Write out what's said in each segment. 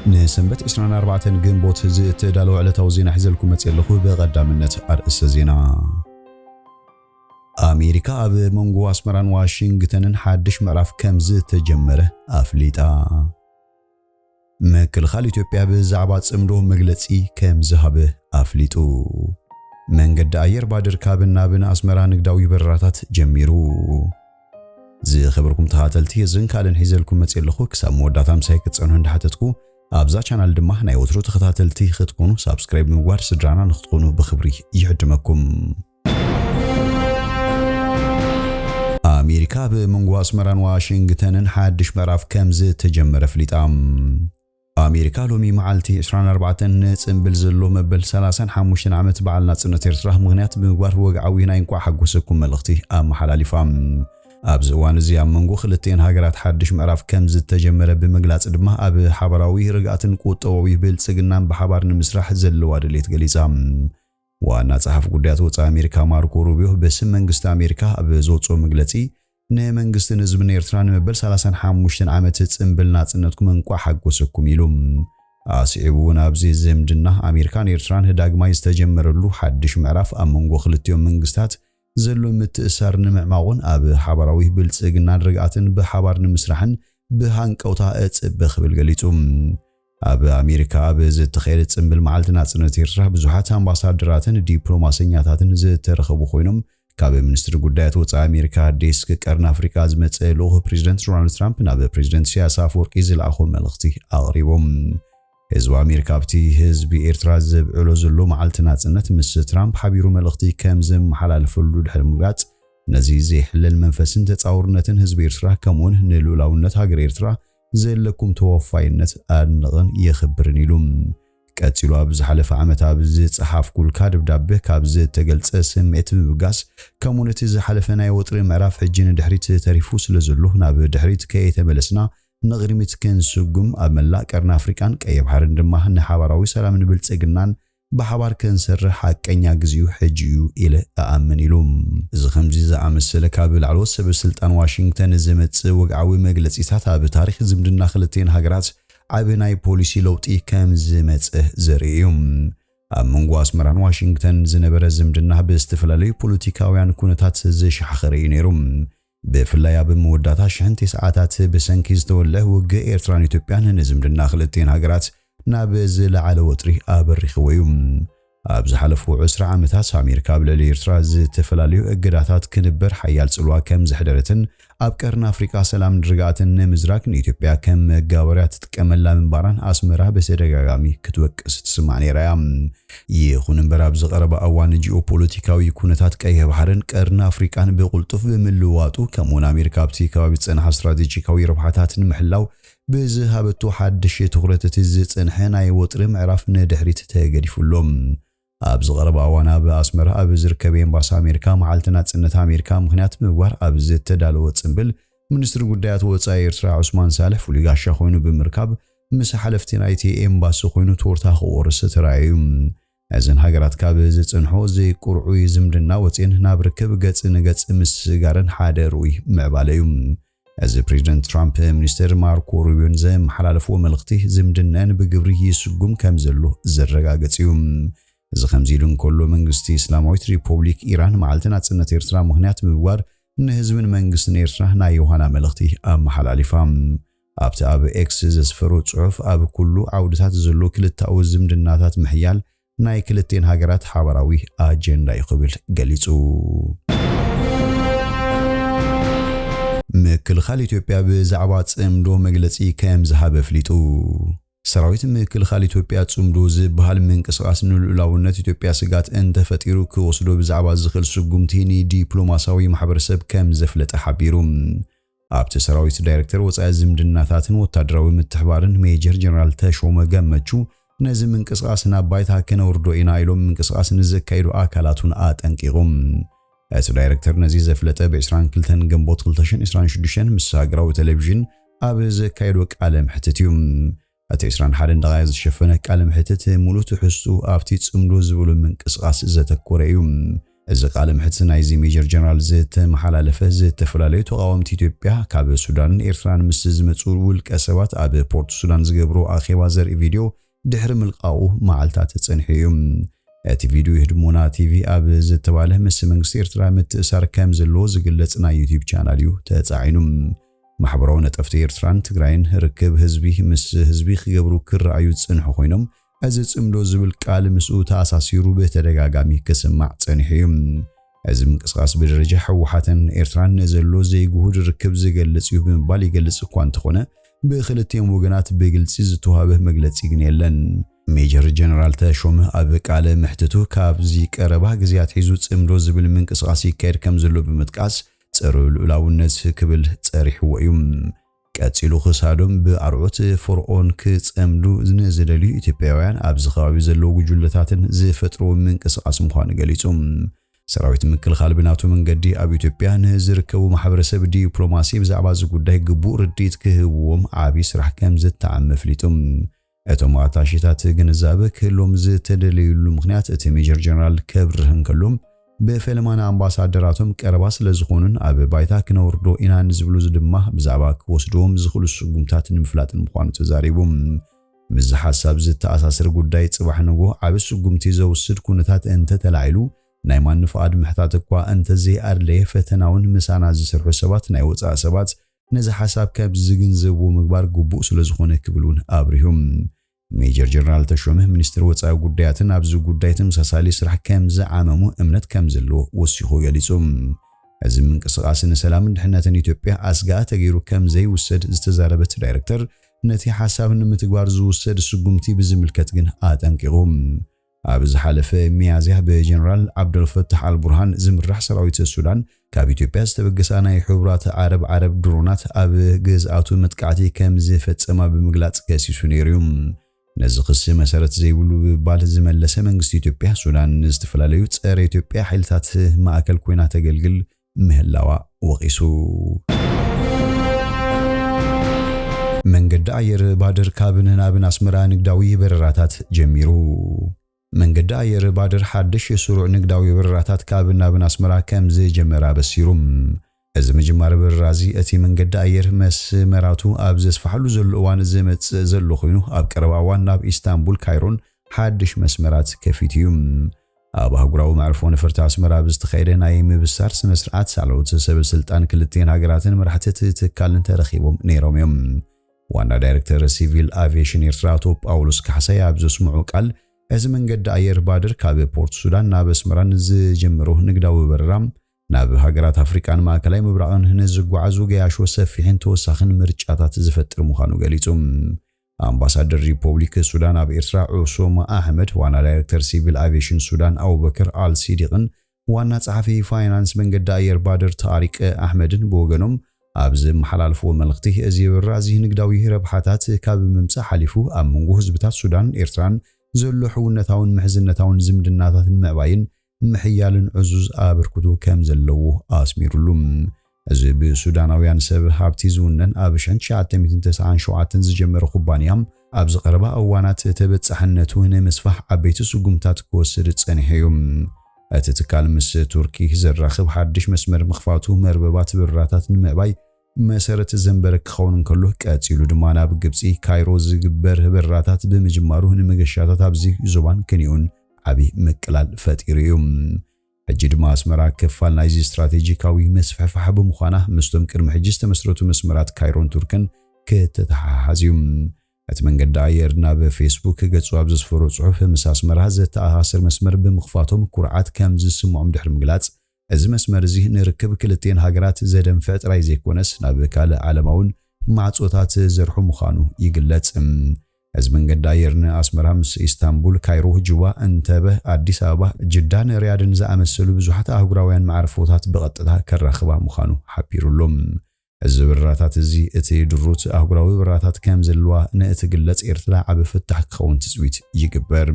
نسنبت 24 جنبوت زيت دالو على توزين حزلكم متيلخو بقدامنت أرئيس زينا أمريكا أب منغو أسمران واشنطن حدش معرف كم زيت تجمره أفليتا مكل خال إثيوبيا بزعبات صمدو مغلصي كم زهبه أفليتو منقد أير بادر كابنا بن أسمران قداوي براتات جميرو زي خبركم تخاتلتي زن كالن حزلكم متيلخو كساب موداتام سايكت صنو اندحتتكو أبزا چانال دما ناي وترو تخاتلتي ختكونو سابسكرايب مغوار سدرانا نختكونو بخبري يحدمكم أمريكا بمنغو أسمران واشنطن حدش معرف كم زيت تجمر فليتام أمريكا لومي معالتي 24 صنبل زلو مبل 35 عامت بعلنا صنت إرترا مغنيات بمغبار وقعوي ناينكو حقوسكم ملختي أم حلاليفام أبز وان زي منغو خلتين هاجرات حدش معرف كم زيت تجمر بمغلاص دما أب حبراوي رقاتن قوطوي بلصغنان بحبار نمسرح زلو ادليت غليصام وانا صحف قدات وصا أمريكا ماركو روبيو بسم منغست أمريكا أب زوصو مغلصي نمنغست نزبن إرتران مبل 35 عامت صنبل ناصنتكم انقوا حقوسكم يلوم أسعبون أبزي زمدنا أمريكان إرتران هداغما يستجمرلو حدش معرف أمنغو خلتيوم منغستات زلو متأسار نمعماغون أب حبراوي بلصغنان رقاتن بحبار نمسرحن بهانقوتا اصب خبل غليصوم أب أمريكا أب زت تخيل صنبل معلتنا صنت إرترا بزحات أمباسادراتن ديبلوماسيኛታትን ዝተረኸቡ ኮይኖም ካብ ሚኒስትር ጉዳያት ወፃኢ ኣሜሪካ ዴስክ ቀርን አፍሪካ ዝመጸ ሎህ ፕሬዝዳንት ዶናልድ ትራምፕ ናብ ፕሬዝዳንት ኢሳያስ አፈወርቂ ዝለኣኹ መልእኽቲ ኣቕሪቦም ህዝቢ ኣሜሪካ ኣብቲ ህዝቢ ኤርትራ ዘብዕሎ ዘሎ መዓልቲ ናጽነት ምስ ትራምፕ ሓቢሩ መልእኽቲ ከም ዘመሓላልፈሉ ድሕሪ ምግላጽ ነዚ ዘይሕለል መንፈስን ተጻውርነትን ህዝቢ ኤርትራ ከምኡን ንሉላውነት ሃገር ኤርትራ ዘለኩም ተወፋይነት ኣድንቕን ይኽብርን ኢሉም ቀጽሉ ኣብዝ ሓለፈ ዓመት ኣብዝ ጽሓፍ ኩልካ ደብዳቤ ካብዝ ተገልጸ ስምዒት ምብጋስ ከምኡነቲ ዝሓለፈ ናይ ወጥሪ ምዕራፍ ሕጂን ድሕሪት ተሪፉ ስለዘሎ ናብ ድሕሪት ከየተመለስና ንቕድሚት ክንስጉም ኣብ መላእ ቀርኒ ኣፍሪካን ቀይ ባሕርን ድማ ንሓባራዊ ሰላምን ብልጽግናን بحبار كنسر حقኛ ግዜው ሕጂዩ ኢለ ኣኣምን ኢሎም እዚ ከምዚ ዝኣመሰለ ካብ ልዕሎት ሰበስልጣን ዋሽንግተን ዝመጽ ወግዓዊ መግለጺታት ኣብ ታሪኽ ዝምድና ክልቴን ሃገራት ዓብናይ ፖሊሲ ለውጢ ከም ዝመጽእ ዘርእዮም ኣብ መንጎ ኣስመራን ዋሽንግተን ዝነበረ ዝምድና ብዝተፈላለዩ ፖለቲካውያን ኩነታት ዝሽሓኸረ እዩ ነይሩ ብፍላይ ኣብ መወዳእታ ሽሕንቲ ሰዓታት ብሰንኪ ዝተወልዐ ውግእ ኤርትራን ኢትዮጵያን ንዝምድና ክልቴን ሃገራት ናብ ዝለዓለ ወጥሪ ኣብሪኽወዩ ኣብ ዝሓለፉ 10 ዓመታት ኣሜሪካ ብልዕሊ ኤርትራ ዝተፈላለዩ እግዳታት ክንበር ሓያል ጽልዋ ከም ዝሕደረትን ኣብ ቀርኒ ኣፍሪካ ሰላም ድርጋትን ንምዝራክ ንኢትዮጵያ ከም መጋበርያ ትጥቀመላ ምንባራን ኣስመራ በተደጋጋሚ ክትወቅስ ትስማዕ ነይራ ይኹን እምበር ኣብ ዝቐረበ እዋን ጂኦፖለቲካዊ ኩነታት ቀይ ባሕርን ቀርኒ ኣፍሪካን ብቁልጡፍ ብምልዋጡ ከምኡን ኣሜሪካ ኣብቲ ከባቢ ጽንሐ ስትራቴጂካዊ ረብሓታትን ምሕላው بزهابتو حدش تغرتت الزيتن حين وطر معرف ندحريت تغديفلوم ابز غرب اوانا باسمر ابز ركبين باس امريكا معلتنا صنت امريكا مخنيات مغوار ابز تدالو صنبل منستر غدايات وصاي ኤርትራ ዑስማን ሳልሕ ፍሉጋሻ ኮይኑ ብምርካብ ምስ ሓለፍቲን አይቲ ኤምባሲ ኮይኑ ተወርታ ኸወርስ ተራዩ እዘን ሃገራት ካብ ዝጽንሖ ዘይቁርዑ ዝምድና ወጽን ናብ ርክብ ገጽ ንገጽ ምስ ጋርን ሓደሩይ ምዕባለዩ از بريزيدنت ترامب منستر ماركو روبيو زم حلالفو ملختي زمدنان بغبري يسغوم كمزلو زرغاغصيوم از خمزيلون كله منغستي اسلامويت ريبوبليك ايران معلتنا صنت ኤርትራ مخنيات مبوار نهزبن منغستن ኤርትራ ናይ ዮሐና ملختي ام حلالفام ابت اب اكس زفرو صحف اب كله عودታት زلو ክልታው ዝምድናታት محيال ናይ ክልቴን ሃገራት ሓበራዊ አጀንዳ ይኽብል ገሊጹ مكل خال إثيوبيا بزعبا صمدو مغلصي كم زهاب فليطو سراويت مكل خال إثيوبيا صمدو زبحال منقسقاس نلولاونت إثيوبيا سغات انت فطيرو كوسدو بزعبا زخل سغومتيني دبلوماساوي محبرسب كم زفلت حبيروم ابت سراويت دايركتور وصا زمدناتاتن وتادراوي متحبارن ميجر جنرال تشومه ገመቹ نزم منقسقاسنا بايتا كنوردو إنايلو منقسقاس نزكايدو አካላቱን አጠንቂቁም اس دايركتور نزي زفلته ب20 كلتن جنبوت 2026 مساغراو تلفزيون ابز كايدو قالم حتتيوم اتي 21 دقائق شفنه قالم حتت مولو تحسو افتي صمدو زبلو منقسقاس زتكوريوم እዚ ቃለ ምሕትት ናይዚ ሜጀር ጀነራል ዝተመሓላለፈ ዝተፈላልዩ ተቃወምቲ ኢትዮጵያ ካብ ሱዳንን ኤርትራን ምስ ዝመጹ ውልቀ ሰባት ኣብ ፖርት ሱዳን ዝገብሩ ኣኼባ ዘርኢ ቪድዮ ድሕሪ ምልቃኡ መዓልታት ጸኒሑ እዩ። እቲ ቪድዮ ህድሞና ቲቪ ኣብ ዝተባለ ምስ መንግስቲ ኤርትራ ምትእሳር ከም ዘለዎ ዝግለጽ ናይ ዩቲዩብ ቻናል እዩ ተጻዒኑ። ማሕበራዊ ነጠፍቲ ኤርትራን ትግራይን ርክብ ህዝቢ ምስ ህዝቢ ክገብሩ ክረኣዩ ጽንሑ ኮይኖም እዚ ጽምዶ ዝብል ቃል ምስኡ ተኣሳሲሩ በተደጋጋሚ ክስማዕ ጸኒሑ እዩ። እዚ ምንቅስቃስ ብደረጃ ሕወሓትን ኤርትራን ዘሎ ዘይጉህድ ርክብ ዝገልጽ እዩ ብምባል ይገልጽ እኳ እንተኾነ ብክልቲኦም ወገናት ብግልጽ ዝተዋሃበ መግለጺ ግን የለን። ሜጀር ጀነራል ተሾመ ኣብ ቃለ ምሕትቱ ካብዚ ቀረባ ግዜያት ሒዙ ጽምዶ ዝብል ምንቅስቃስ ይካየድ ከም ዘሎ ብምጥቃስ ጸረ ልኡላውነት ክብል ጸሪሕዎ እዩ። ቀጺሉ ክሳዶም ብኣርዑት ፈርዖን ክጸምዱ ዝደልዩ ኢትዮጵያውያን ኣብዚ ከባቢ ዘለዎ ጉጅለታትን ዝፈጥሮ ምንቅስቃስ ምዃኑ ገሊጹ ሰራዊት ምክልኻል ብናቱ መንገዲ ኣብ ኢትዮጵያ ንዝርከቡ ማሕበረሰብ ዲፕሎማሲ ብዛዕባ እዚ ጉዳይ ግቡእ ርድኢት ክህብዎም ዓቢ ስራሕ ከም ዝተዓመ ፍሊጡ እቶም ኣታሺታት ግንዛበ ክህሎም ዝተደለዩሉ ምኽንያት እቲ ሜጀር ጀነራል ከብርህን ከሎም በፈለማና ኣምባሳደራቶም ቀረባ ስለ ዝኾኑን ኣብ ባይታ ክነወርዶ ኢና ንዝብሉ ድማ ብዛዕባ ክወስዶም ዝኽእሉ ስጉምታት ንምፍላጥን ምዃኑ ተዛሪቡ ምዝ ሓሳብ ዝተኣሳሰር ጉዳይ ጽባሕ ንጎ ዓብ ስጉምቲ ዘውስድ ኩነታት እንተተላዒሉ ናይ ማን ፍቃድ ምሕታት እኳ እንተዘይኣድለየ ፈተናውን ምሳና ዝሰርሑ ሰባት ናይ ወፃእ ሰባት ነዚ ሓሳብ ካብ ዝግንዘቡ ምግባር ግቡእ ስለ ዝኾነ ክብሉን ኣብሪሁም ሜጀር ጀነራል ተሾመ ሚኒስትር ወፃኢ ጉዳያትን ኣብዚ ጉዳይ ተመሳሳሊ ስራሕ ከም ዝዓመሙ እምነት ከም ዘለዎ ወሲኹ ገሊጹ እዚ ምንቅስቃስ ንሰላምን ድሕነትን ኢትዮጵያ ኣስጋኣ ተገይሩ ከም ዘይውሰድ ዝተዛረበት ዳይሬክተር ነቲ ሓሳብ ንምትግባር ዝውሰድ ስጉምቲ ብዝምልከት ግን ኣጠንቂቑ ኣብ ዝሓለፈ ሚያዝያ በጀነራል ዓብደልፈታሕ አልቡርሃን ዝምራሕ ሰራዊት ሱዳን ካብ ኢትዮጵያ ዝተበገሰ ናይ ሕብራት ዓረብ ድሮናት ኣብ ግዝኣቱ መጥቃዕቲ ከም ዝፈጸማ ብምግላጽ ከሲሱ ነይሩ። ነዚ ክስ መሰረት ዘይብሉ ብባል ዝመለሰ መንግስቲ ኢትዮጵያ ሱዳን ዝተፈላልዩ ጸረ ኢትዮጵያ ኃይልታት ማእከል ኮይና ተገልግል ምህላዋ ወቂሱ። መንገዲ ኣየር ባድር ካብን ናብን ኣስመራ ንግዳዊ በረራታት ጀሚሩ። መንገዲ ኣየር ባድር ሓድሽ ስሩዕ ንግዳዊ በረራታት ካብን ናብን ኣስመራ ከም ዝጀመረ በሲሩ። እዚ ምጅማር በረራ እዚ እቲ መንገዲ ኣየር መስመራቱ ኣብ ዘስፋሕሉ ዘሎ እዋን ዝመጽእ ዘሎ ኮይኑ ኣብ ቀረባ እዋን ናብ ኢስታንቡል ካይሮን ሓድሽ መስመራት ከፊት እዩ። ኣብ ኣህጉራዊ መዕርፎ ነፈርቲ ኣስመራ ብዝተኻየደ ናይ ምብሳር ስነ ስርዓት ሳልኦት ሰበስልጣን ክልቲአን ሃገራትን መራሕቲ ትካልን ተረኺቦም ነይሮም እዮም። ዋና ዳይሬክተር ሲቪል አቪዬሽን ኤርትራ አቶ ጳውሎስ ካሕሳይ ኣብ ዘስምዑ ቃል እዚ መንገዲ ኣየር ባድር ካብ ፖርት ሱዳን ናብ ኣስመራን ዝጀመሩ ንግዳዊ በረራ ናብ ሃገራት ኣፍሪቃን ማእከላይ ምብራቕን ንዝጓዓዙ ገያሾ ሰፊሕን ተወሳኺን ምርጫታት ዝፈጥር ምዃኑ ገሊጹ። ኣምባሳደር ሪፖብሊክ ሱዳን ኣብ ኤርትራ ዑሶም ኣሕመድ፣ ዋና ዳይሬክተር ሲቪል አቪዬሽን ሱዳን አቡበከር አልሲዲቅን ዋና ጸሓፊ ፋይናንስ መንገዲ ኣየር ባድር ታሪቅ ኣሕመድን ብወገኖም ኣብ ዝመሓላልፎ መልእኽቲ እዚ በረራ እዚ ንግዳዊ ረብሓታት ካብ ምምጻእ ሓሊፉ ኣብ መንጎ ህዝብታት ሱዳን ኤርትራን ዘሎ ሕውነታውን ምሕዝነታውን ዝምድናታትን ምዕባይን ምሕያልን ዕዙዝ ኣበርክቶ ከም ዘለዎ ኣስሚሩሉ። እዚ ብሱዳናውያን ሰብ ሃብቲ ዝውነን ኣብ 1997 ዝጀመረ ኩባንያ ኣብ ዝቐረባ እዋናት ተበጻሕነቱ ንምስፋሕ ዓበይቲ ስጉምታት ክወስድ ጸኒሑ እዩ። እቲ ትካል ምስ ቱርኪ ዘራኽብ ሓድሽ መስመር ምኽፋቱ መርበባት በረራታት ንምዕባይ መሰረት ዘንበረ ክኸውን እንከሎ ቀጺሉ ድማ ናብ ግብጺ ካይሮ ዝግበር በረራታት ብምጅማሩ ንመገሻታት ኣብዚ ዞባን ክንዩን ዓቢ ምቅላል ፈጢሩ እዩ። ሕጂ ድማ ኣስመራ ክፋል ናይዚ ስትራቴጂካዊ መስፋሕፋሕ ብምዃና ምስቶም ቅድሚ ሕጂ ዝተመስረቱ መስመራት ካይሮን ቱርክን ክትተሓሓዝ እዩ። እቲ መንገዲ ኣየር ናብ ፌስቡክ ገጹ ኣብ ዘስፈሮ ጽሑፍ ምስ ኣስመራ ዝተኣሳሰር መስመር ብምኽፋቶም ኩርዓት ከም ዝስምዖም ድሕሪ ምግላጽ እዚ መስመር እዚ ንርክብ ክልቲአን ሃገራት ዘደንፍዕ ጥራይ ዘይኮነስ ናብ ካልእ ዓለማውን ማዕጾታት ዘርሑ ምዃኑ ይግለጽ። እዚ መንገዲ ኣየር ንኣስመራ ምስ ኢስታንቡል፣ ካይሮ፣ ጁባ፣ እንተበ፣ አዲስ አበባ፣ ጅዳን ሪያድን ዝኣመሰሉ ብዙሓት ኣህጉራውያን ማዕርፎታት ብቐጥታ ከራኽባ ምዃኑ ሓቢሩሎም። እዚ በረራታት እዚ እቲ ድሩት ኣህጉራዊ በረራታት ከም ዘለዋ ንእትግለጽ ኤርትራ ዓብ ፍታሕ ክኸውን ትጽዊት ይግበር።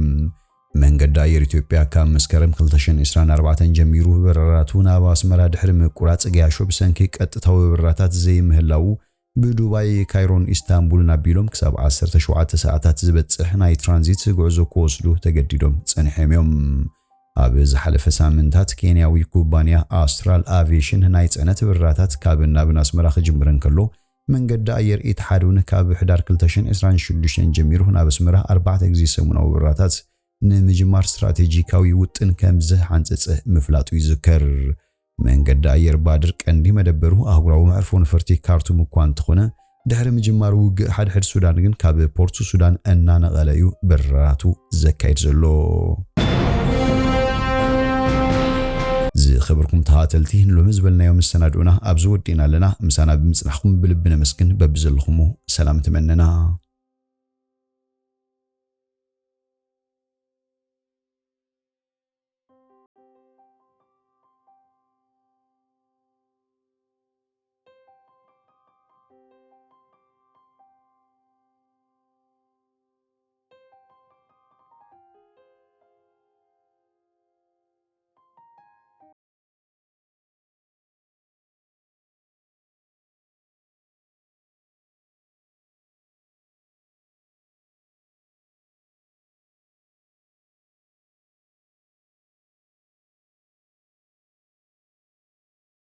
መንገዲ ኣየር ኢትዮጵያ ካብ መስከረም 2024 ጀሚሩ በረራቱ ናብ ኣስመራ ድሕሪ ምቁራጽ ገያሾ ብሰንኪ ቀጥታዊ በረራታት ዘይምህላው ብዱባይ፣ ካይሮን፣ ኢስታንቡልን ኣቢሎም ክሳብ 17 ሰዓታት ዝበጽሕ ናይ ትራንዚት ጉዕዞ ክወስዱ ተገዲዶም ጸኒሖም እዮም። ኣብ ዝሓለፈ ሳምንታት ኬንያዊ ኩባንያ ኣስትራል ኣቪዬሽን ናይ ጽዕነት በረራታት ካብ ናብ ኣስመራ ክጅምረን ከሎ መንገዲ ኣየር ኢትሓድ እውን ካብ ሕዳር 2026 ጀሚሩ ናብ ኣስመራ 4 ግዜ ሰሙናዊ በረራታት ንምጅማር ስትራቴጂካዊ ውጥን ከም ዝሓንጽጽ ምፍላጡ ይዝከር። መንገዲ ኣየር ባድር ቀንዲ መደበሩ ኣህጉራዊ መዕርፎ ነፈርቲ ካርቱም እኳ እንተኾነ ድሕሪ ምጅማር ውግእ ሓድሕድ ሱዳን ግን ካብ ፖርቱ ሱዳን እናነቐለ እዩ በረራቱ ዘካይድ ዘሎ። ዝኽብርኩም ተኸታተልቲ ሎሚ ዝበልናዮም መሰናድኡና ኣብዚ ወዲና ኣለና። ምሳና ብምጽናሕኩም ብልቢ ነመስግን በብዘለኹም ሰላም ትመነና።